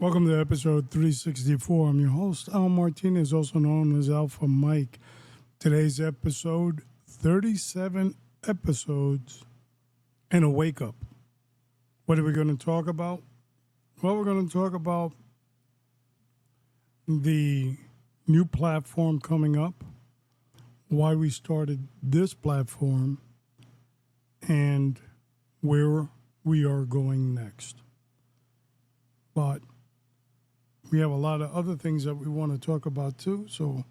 Welcome to episode 364. I'm your host, Al Martinez, also known as Alpha Mike. Today's episode, 37 episodes and a wake-up. What are we going to talk about? Well, we're going to talk about the new platform coming up, why we started this platform, and where we are going next. But we have a lot of other things that we want to talk about too, so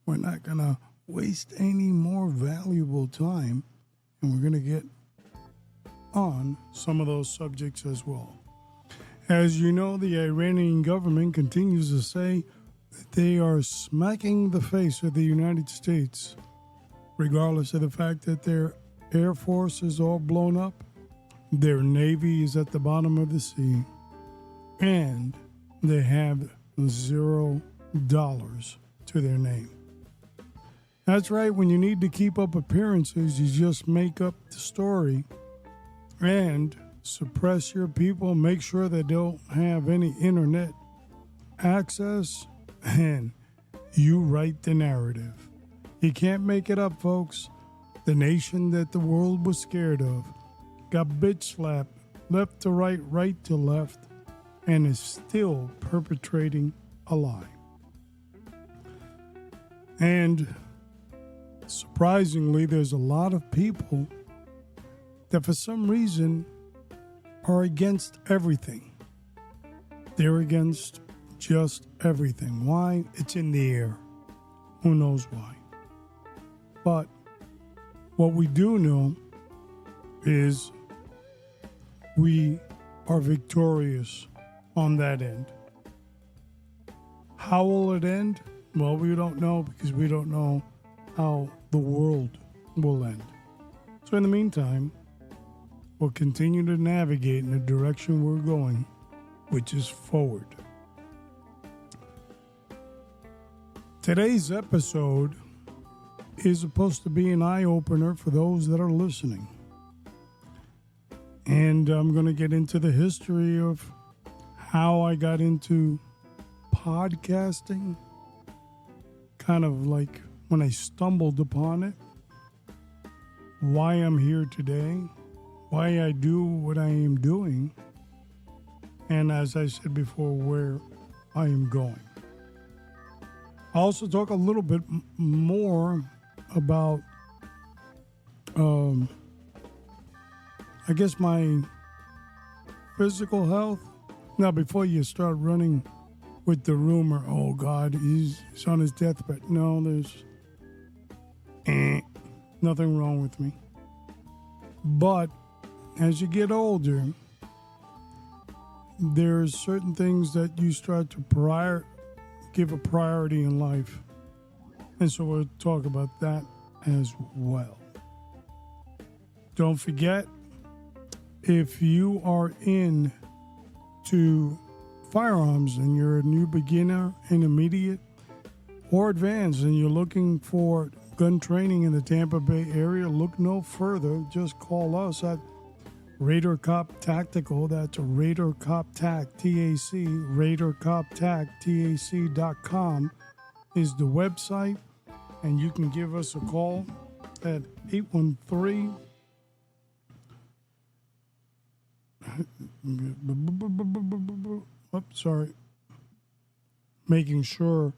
we're not going to waste any more valuable time, and we're going to get on some of those subjects as well. As you know, the Iranian government continues to say that they are smacking the face of the United States, regardless of the fact that their Air Force is all blown up, their Navy is at the bottom of the sea, and they have $0 to their name. That's right, when you need to keep up appearances, you just make up the story and suppress your people, make sure they don't have any internet access, and you write the narrative. You can't make it up, folks. The nation that the world was scared of got bitch slapped left to right, right to left, and is still perpetrating a lie. And surprisingly, there's a lot of people that for some reason are against everything. They're against just everything. Why? It's in the air. Who knows why? But what we do know is we are victorious on that end. How will it end? Well, we don't know because we don't know how the world will end. So in the meantime, we'll continue to navigate in the direction we're going, which is forward. Today's episode is supposed to be an eye-opener for those that are listening. And I'm going to get into the history of how I got into podcasting, kind of like when I stumbled upon it, why I'm here today, why I do what I am doing, and as I said before, where I am going. I'll also talk a little bit more about, I guess, my physical health. Now, before you start running with the rumor, oh God, he's on his deathbed. No, there's nothing wrong with me. But as you get older, there's certain things that you start to give a priority in life. And so we'll talk about that as well. Don't forget, if you are into firearms and you're a new beginner, intermediate, or advanced, and you're looking for gun training in the Tampa Bay area, look no further. Just call us at Raider Cop Tactical. That's Raider Cop Tac, TAC. RaiderCopTac.com is the website, and you can give us a call at 813 making sure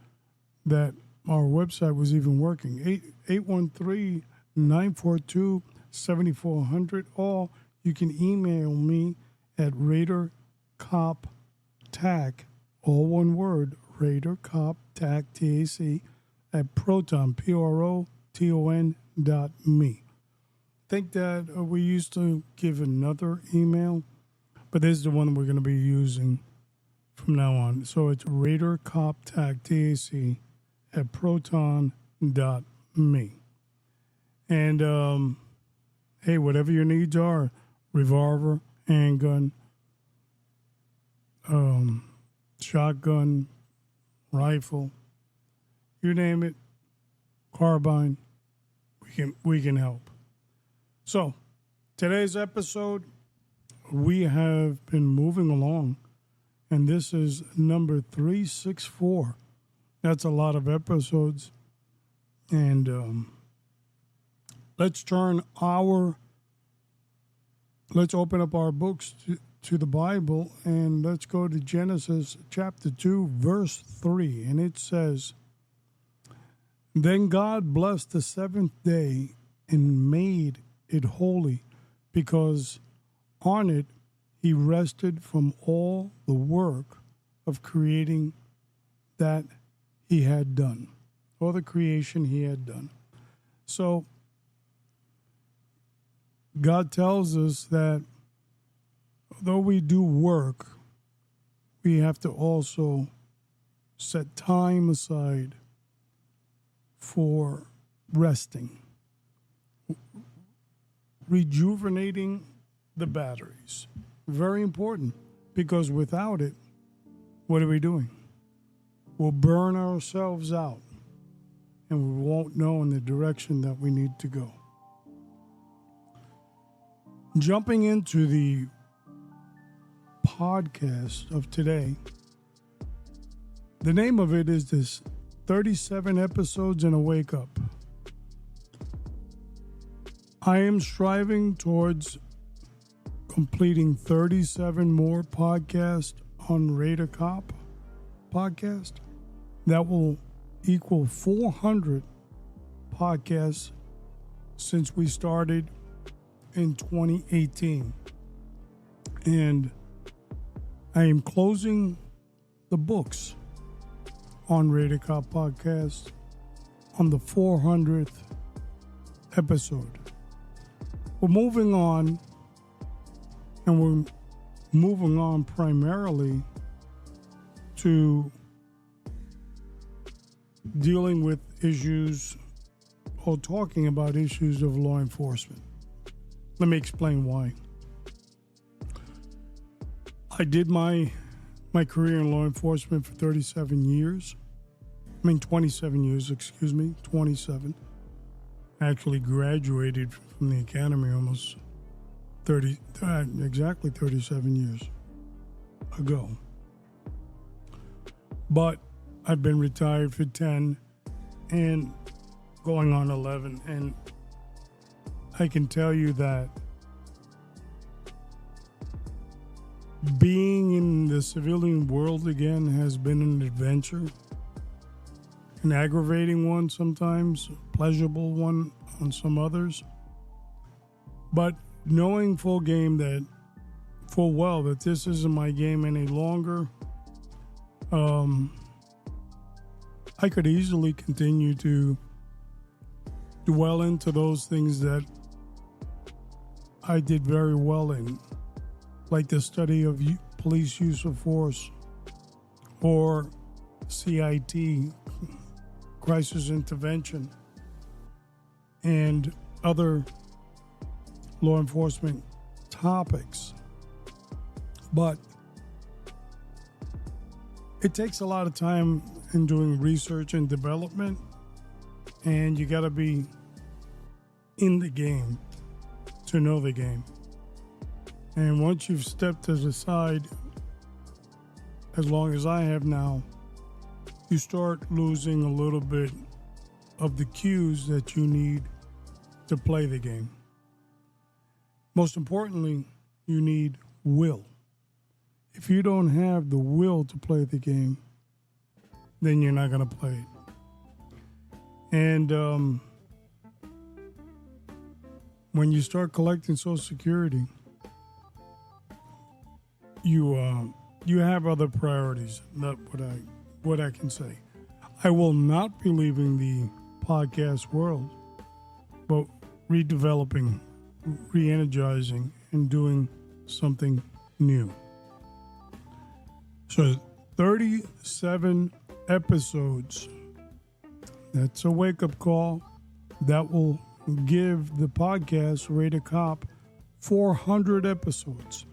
that our website was even working. 813-942-7400, or you can email me at RaiderCopTac, all one word, RaiderCopTac, TAC, at Proton, PROTON.me. I think that we used to give another email, but this is the one we're going to be using from now on. So it's RaiderCopTac, TAC, at Proton.me. And, hey, whatever your needs are, revolver, handgun, shotgun, rifle, you name it, carbine, we can help. So, today's episode, we have been moving along and this is number 364. That's a lot of episodes. And let's open up our books to the Bible, and let's go to Genesis chapter 2, verse 3. And it says, "Then God blessed the seventh day and made it holy, because on it he rested from all the work of creating that he had done," or the creation he had done. So God tells us that though we do work, we have to also set time aside for resting, rejuvenating the batteries. Very important, because without it, what are we doing? We'll burn ourselves out, and we won't know in the direction that we need to go. Jumping into the podcast of today, the name of it is this 37 episodes and a wake up. I am striving towards completing 37 more podcasts on Radar Cop podcast. That will equal 400 podcasts since we started in 2018. And I am closing the books on Radar Cop podcast on the 400th episode. We're moving on, and we're moving on primarily to dealing with issues or talking about issues of law enforcement. Let me explain why. I did my career in law enforcement for 27 years. 27 years, 27. I actually graduated from the academy almost exactly 37 years ago. But I've been retired for 10 and going on 11, and I can tell you that being in the civilian world again has been an adventure, an aggravating one sometimes, a pleasurable one on some others. But knowing full well that this isn't my game any longer, I could easily continue to dwell into those things that I did very well in, like the study of police use of force, or CIT, crisis intervention, and other law enforcement topics. But it takes a lot of time in doing research and development, and you got to be in the game to know the game. And once you've stepped to the side, as long as I have now, you start losing a little bit of the cues that you need to play the game. Most importantly, you need will. If you don't have the will to play the game, then you're not going to play it. And when you start collecting Social Security, you have other priorities. Not what I can say. I will not be leaving the podcast world, but redeveloping, re-energizing, and doing something new. So 37 episodes. That's a wake-up call that will give the podcast Radar Cop 400 episodes.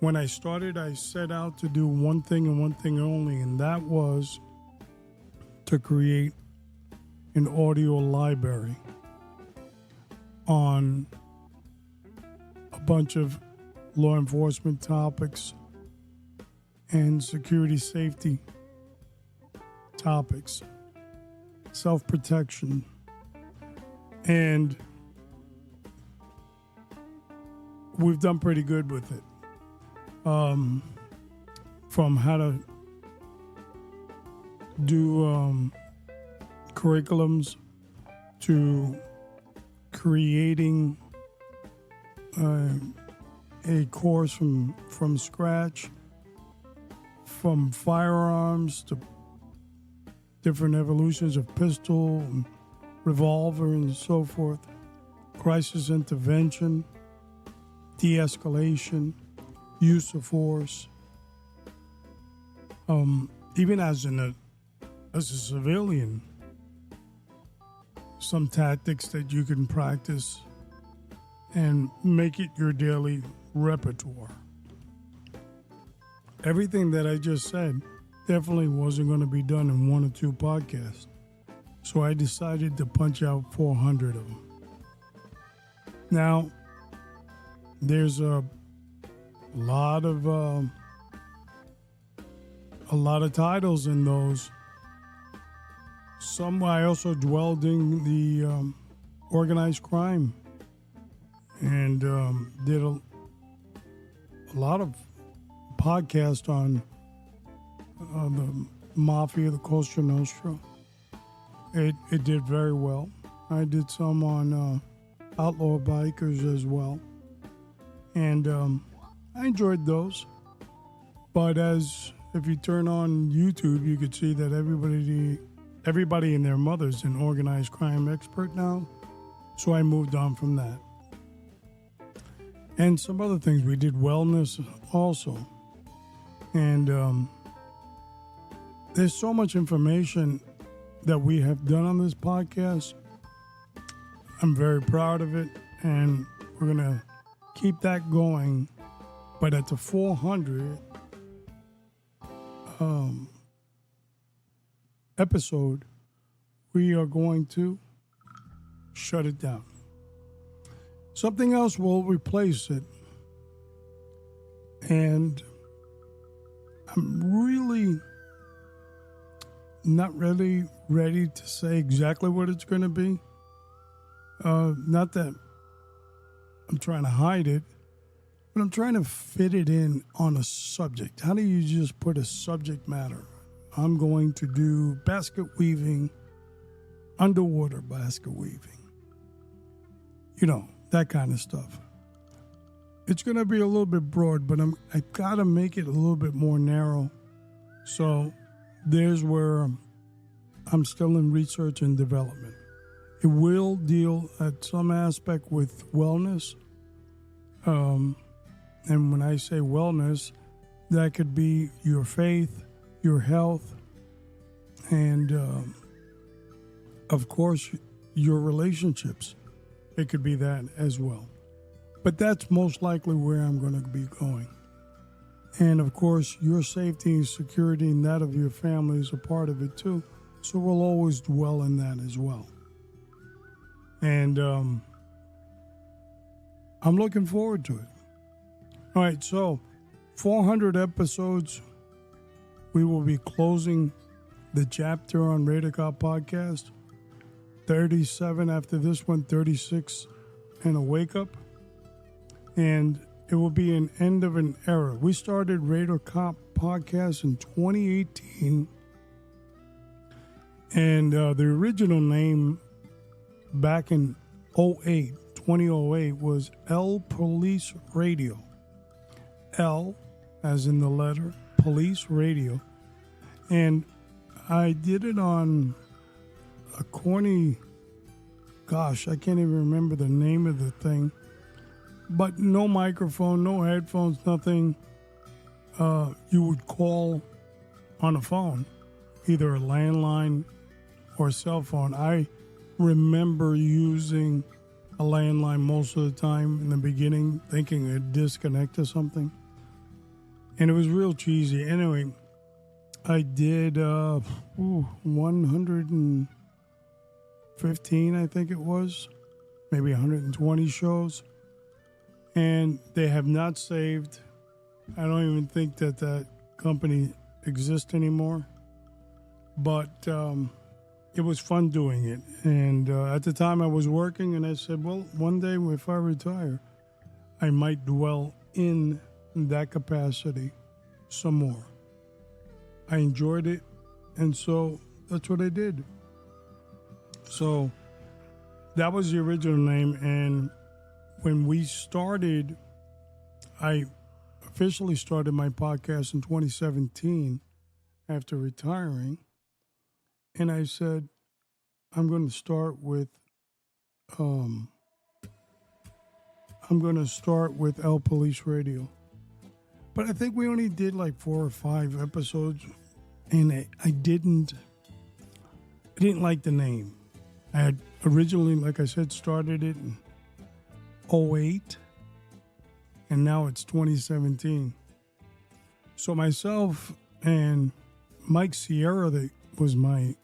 When I started, I set out to do one thing and one thing only, and that was to create an audio library on a bunch of law enforcement topics and security safety topics, self-protection, and we've done pretty good with it. From how to do curriculums to creating a course from scratch, from firearms to different evolutions of pistol and revolver and so forth, crisis intervention, de-escalation, use of force. Even as a civilian, some tactics that you can practice and make it your daily repertoire. Everything that I just said definitely wasn't going to be done in 1 or 2 podcasts. So I decided to punch out 400 of them. Now, there's a lot of titles in those. Some I also dwelled in the organized crime and did a lot of podcasts on the Mafia, the Cosa Nostra. It did very well. I did some on outlaw bikers as well. And I enjoyed those. But if you turn on YouTube, you could see that everybody and their mother's an organized crime expert now. So I moved on from that. And some other things. We did wellness also. And there's so much information that we have done on this podcast. I'm very proud of it. And we're going to keep that going. But at the 400 episode, we are going to shut it down. Something else will replace it. And I'm really not really ready to say exactly what it's going to be. Not that I'm trying to hide it, but I'm trying to fit it in on a subject. How do you just put a subject matter? I'm going to do basket weaving, underwater basket weaving. That kind of stuff. It's going to be a little bit broad, but I've got to make it a little bit more narrow. So there's where I'm still in research and development. It will deal at some aspect with wellness. And when I say wellness, that could be your faith, your health, and of course, your relationships. It could be that as well. But that's most likely where I'm going to be going. And of course, your safety and security and that of your family is a part of it too. So we'll always dwell in that as well. And I'm looking forward to it. All right, so 400 episodes. We will be closing the chapter on Radar Cop Podcast. 37 after this one, 36 and a wake up. And it will be an end of an era. We started Radar Cop Podcast in 2018. And the original name back in 2008 was LPolice Radio. L as in the letter, Police Radio. And I did it on a corny, I can't even remember the name of the thing. But no microphone, no headphones, nothing. You would call on a phone, either a landline or a cell phone. I remember using a landline most of the time in the beginning, thinking it'd disconnect or something. And it was real cheesy. Anyway, I did 115, I think it was, maybe 120 shows. And they have not saved. I don't even think that company exist anymore, but it was fun doing it. And at the time I was working, and I said, well, one day if I retire, I might dwell in that capacity some more. I enjoyed it, and so that's what I did. So that was the original name, and when we started, I officially started my podcast in 2017 after retiring, and I said, I'm going to start with LPolice Radio. But I think we only did like 4 or 5 episodes, and I didn't like the name. I had originally, like I said, started it in 2008, and now it's 2017. So myself and Mike Sierra, that was my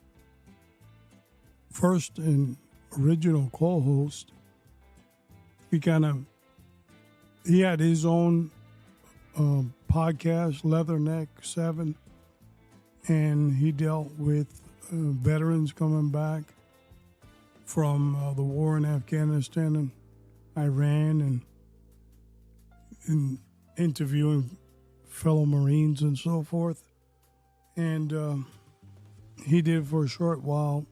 first and original co-host, he had his own podcast, Leatherneck 7, and he dealt with veterans coming back from the war in Afghanistan and Iran, and interviewing fellow Marines and so forth. And he did it for a short while,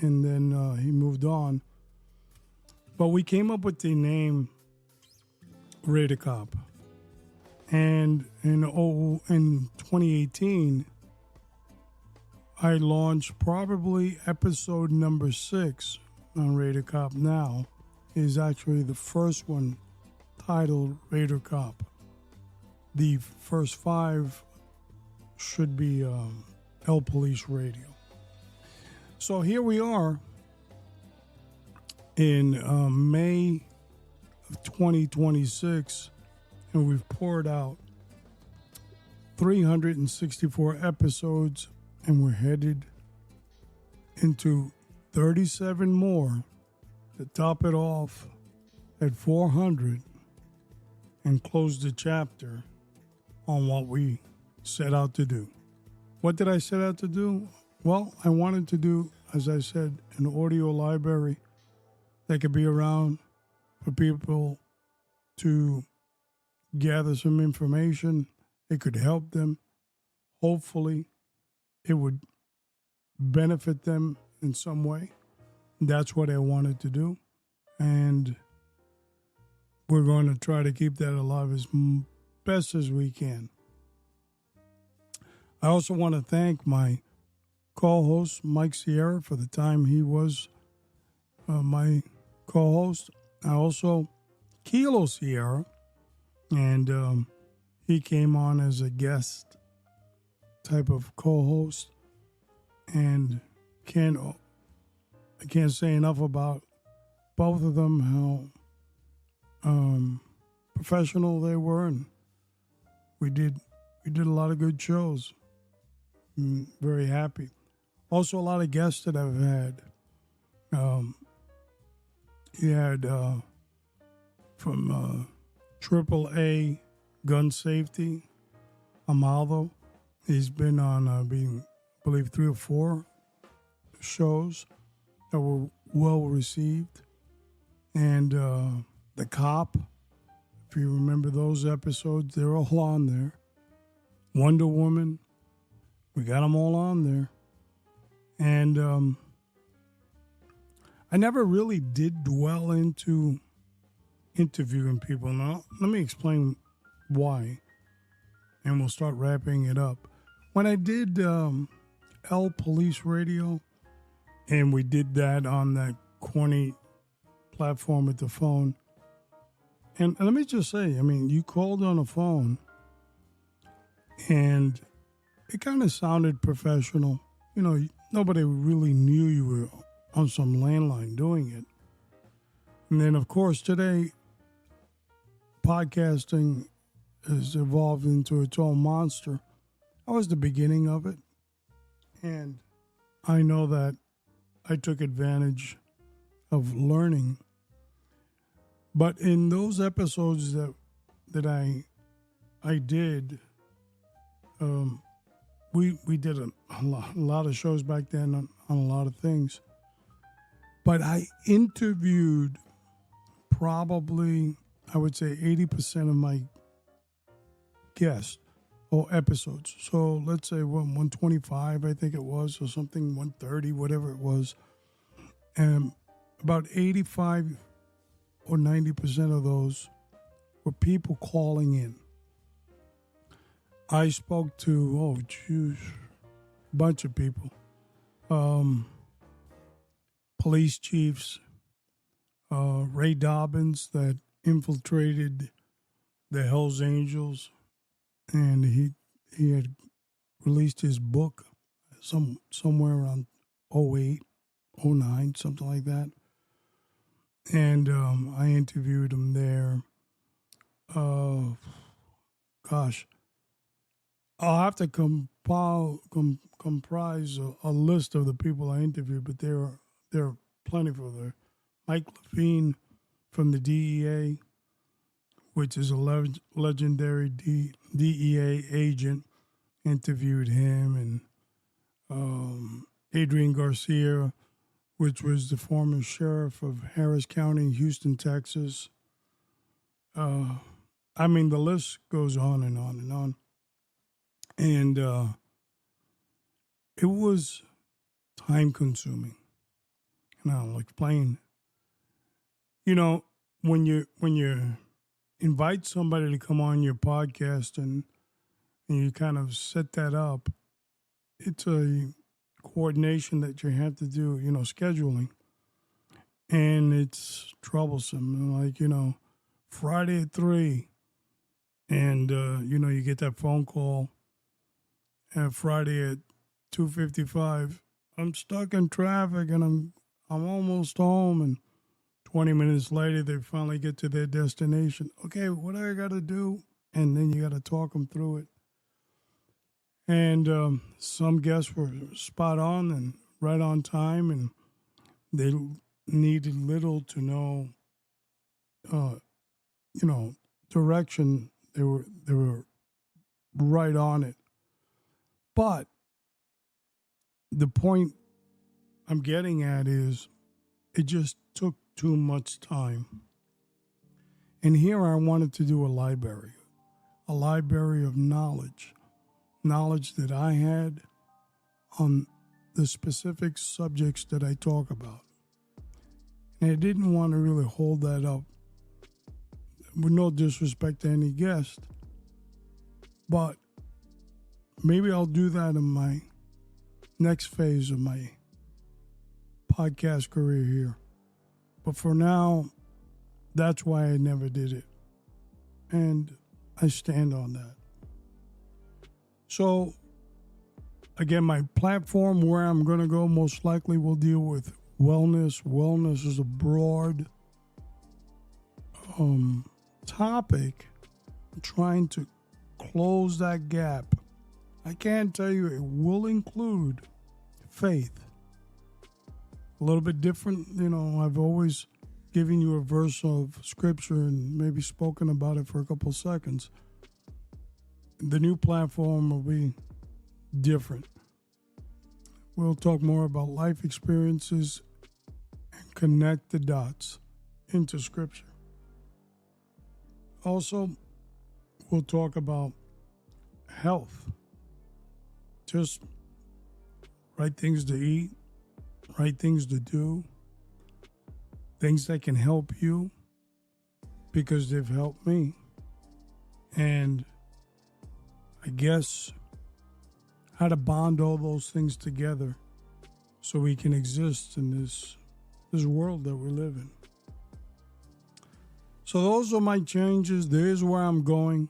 and then he moved on. But we came up with the name Radar Cop. And in 2018, I launched probably episode number 6 on Radar Cop now. Is actually the first one titled Radar Cop. The first 5 should be LPolice Radio. So here we are in May of 2026, and we've poured out 364 episodes, and we're headed into 37 more to top it off at 400 and close the chapter on what we set out to do. What did I set out to do? Well, I wanted to do, as I said, an audio library that could be around for people to gather some information. It could help them. Hopefully, it would benefit them in some way. That's what I wanted to do. And we're going to try to keep that alive as best as we can. I also want to thank my co-host, Mike Sierra, for the time he was my co-host. I also, Kilo Sierra, and he came on as a guest type of co-host. And I can't say enough about both of them, how professional they were, and we did a lot of good shows. I'm very happy. Also, a lot of guests that I've had. You had from AAA Gun Safety, Amaldo. He's been on, I believe, 3 or 4 shows that were well received. And The Cop, if you remember those episodes, they're all on there. Wonder Woman, we got them all on there. And I never really did dwell into interviewing people. Now, let me explain why, and we'll start wrapping it up. When I did LPolice Radio, and we did that on that corny platform with the phone, and let me just say, I mean, you called on a phone, and it kind of sounded professional. You know, nobody really knew you were on some landline doing it. And then, of course, today, podcasting has evolved into its own monster. That was the beginning of it. And I know that I took advantage of learning. But in those episodes that I did, We did a lot of shows back then on a lot of things. But I interviewed probably, I would say, 80% of my guests or episodes. So let's say 125, I think it was, or something, 130, whatever it was. And about 85 or 90% of those were people calling in. I spoke to, a bunch of people. Police chiefs, Ray Dobbins that infiltrated the Hells Angels, and he had released his book somewhere around 08, 09, something like that. And I interviewed him there. I'll have to comprise a list of the people I interviewed, but there are plentiful there. Mike Levine from the DEA, which is a legendary DEA agent, interviewed him, and Adrian Garcia, which was the former sheriff of Harris County, Houston, Texas. The list goes on and on and on. And it was time-consuming. And I'll explain. When you invite somebody to come on your podcast and you kind of set that up, it's a coordination that you have to do, scheduling. And it's troublesome. Friday at 3, and, you get that phone call. And Friday at 2:55, I'm stuck in traffic and I'm almost home. And 20 minutes later, they finally get to their destination. Okay, what do I got to do? And then you got to talk them through it. And some guests were spot on and right on time, and they needed little to no, direction. They were right on it. But the point I'm getting at is it just took too much time. And here I wanted to do a library of knowledge that I had on the specific subjects that I talk about. And I didn't want to really hold that up with no disrespect to any guest, but maybe I'll do that in my next phase of my podcast career here. But for now, that's why I never did it. And I stand on that. So, again, my platform where I'm going to go most likely will deal with wellness. Wellness is a broad topic. I'm trying to close that gap. I can tell you it will include faith. A little bit different, I've always given you a verse of scripture and maybe spoken about it for a couple seconds. The new platform will be different. We'll talk more about life experiences and connect the dots into scripture. Also, we'll talk about health. Just right things to eat, right things to do, things that can help you because they've helped me. And I guess how to bond all those things together so we can exist in this world that we live in. So those are my changes. There's where I'm going.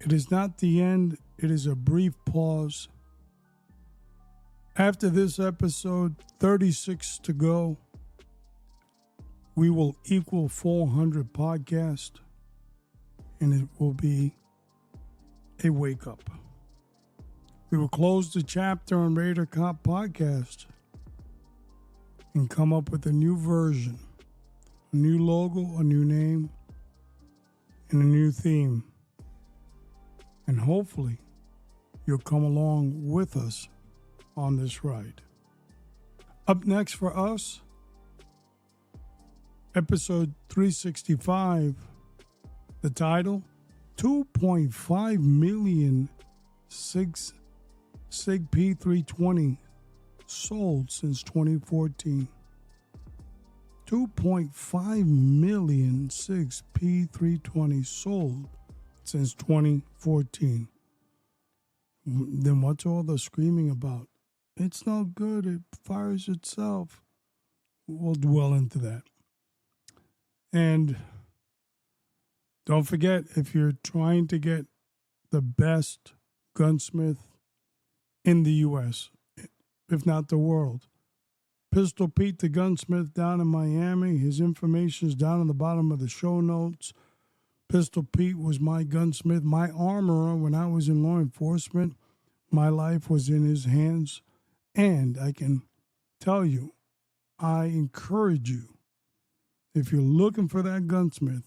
It is not the end. It is a brief pause. After this episode, 36 to go, we will equal 400 podcasts, and it will be a wake-up. We will close the chapter on Raider Cop podcast and come up with a new version, a new logo, a new name, and a new theme. And hopefully, you'll come along with us on this ride. Up next for us, episode 365, the title, 2.5 million SIG P320 sold since 2014. 2.5 million SIG P320 sold since 2014. Then what's all the screaming about? It's no good, it fires itself. We'll dwell into that. And don't forget, if you're trying to get the best gunsmith in the U.S., if not the world, Pistol Pete the gunsmith down in Miami, his information is down on the bottom of the show notes. Pistol Pete was my gunsmith, my armorer when I was in law enforcement. My life was in his hands. And I can tell you, I encourage you, if you're looking for that gunsmith,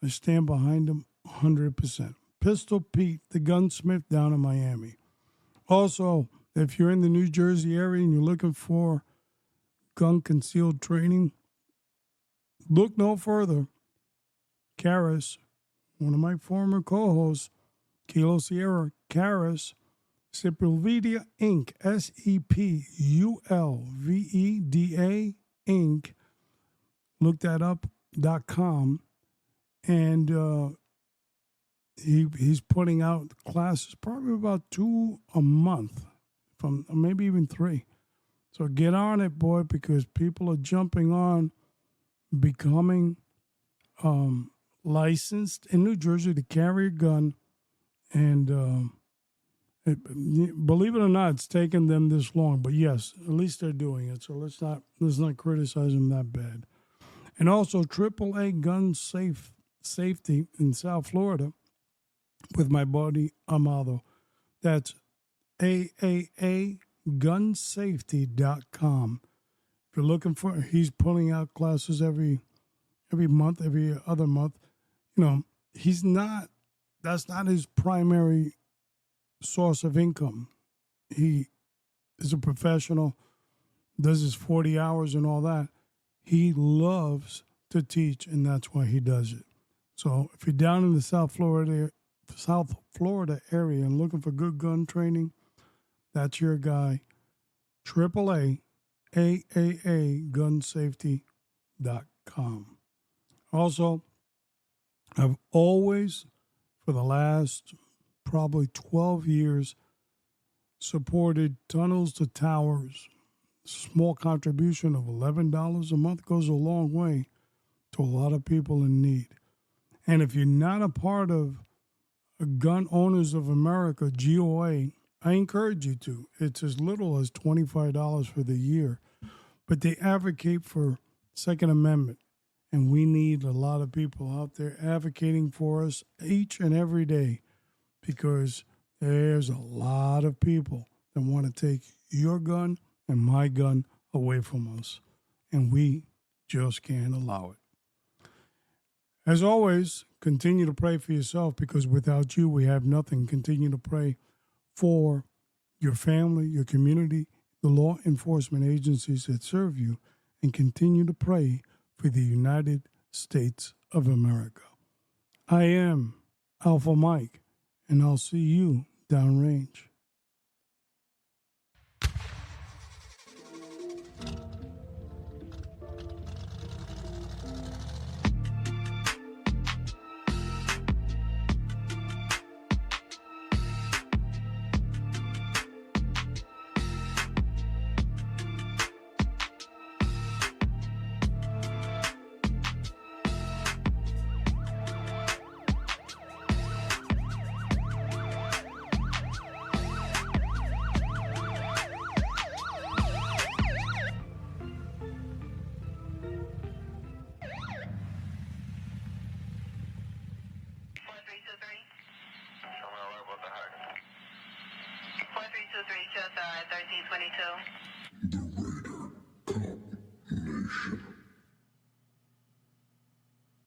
I stand behind him 100%. Pistol Pete, the gunsmith down in Miami. Also, if you're in the New Jersey area and you're looking for gun concealed training, look no further. Karis, one of my former co-hosts, Kilo Sierra, Karis, Sepulveda Inc., SEPULVEDA Inc., look that up, .com, and he's putting out classes, probably about 2 a month, from maybe even 3. So get on it, boy, because people are jumping on becoming licensed in New Jersey to carry a gun, and believe it or not, it's taken them this long. But yes, at least they're doing it. So let's not criticize them that bad. And also AAA Gun Safety in South Florida with my buddy Amado. That's AAAgunsafety.com. If you're looking for, he's pulling out classes every month, every other month. You know, that's not his primary source of income. He is a professional, does his 40 hours and all that. He loves to teach, and that's why he does it. So if you're down in the South Florida area and looking for good gun training, that's your guy. AAAgunsafety.com. Also, I've always, for the last probably 12 years, supported Tunnels to Towers. Small contribution of $11 a month goes a long way to a lot of people in need. And if you're not a part of Gun Owners of America, GOA, I encourage you to. It's as little as $25 for the year. But they advocate for Second Amendment. And we need a lot of people out there advocating for us each and every day, because there's a lot of people that want to take your gun and my gun away from us. And we just can't allow it. As always, continue to pray for yourself, because without you, we have nothing. Continue to pray for your family, your community, the law enforcement agencies that serve you, and continue to pray for the United States of America. I am Alpha Mike, and I'll see you downrange. Shows 1322.